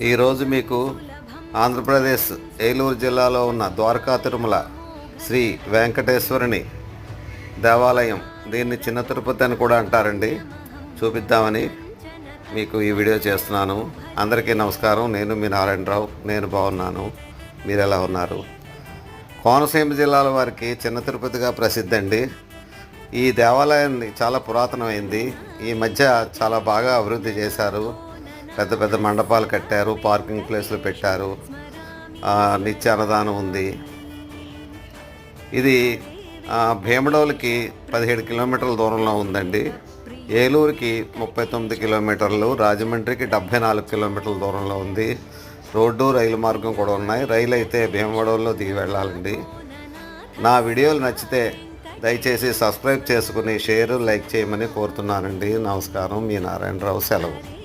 ఈరోజు మీకు ఆంధ్రప్రదేశ్ ఏలూరు జిల్లాలో ఉన్న ద్వారకా తిరుమల శ్రీ వెంకటేశ్వరుని దేవాలయం, దీన్ని చిన్న తిరుపతి అని కూడా అంటారండి, చూపిద్దామని మీకు ఈ వీడియో చేస్తున్నాను. అందరికీ నమస్కారం. నేను మీ నారాయణరావు. నేను బాగున్నాను. మీరు ఎలా ఉన్నారు? కోనసీమ జిల్లాల వారికి చిన్న తిరుపతిగా ప్రసిద్ధి అండి. ఈ దేవాలయాన్ని చాలా పురాతనమైంది. ఈ మధ్య చాలా బాగా అభివృద్ధి చేశారు. పెద్ద పెద్ద మండపాలు కట్టారు, పార్కింగ్ ప్లేస్లు పెట్టారు, నిత్య అన్నదానం ఉంది. ఇది భీమడోలుకి 17 కిలోమీటర్ల దూరంలో ఉందండి. ఏలూరుకి 39 కిలోమీటర్లు, రాజమండ్రికి 74 కిలోమీటర్ల దూరంలో ఉంది. రోడ్డు, రైలు మార్గం కూడా ఉన్నాయి. రైలు అయితే భీమడోల్లో దిగి వెళ్ళాలండి. నా వీడియోలు నచ్చితే దయచేసి సబ్స్క్రైబ్ చేసుకుని షేర్, లైక్ చేయమని కోరుతున్నానండి. నమస్కారం. మీ నారాయణరావు. సెలవు.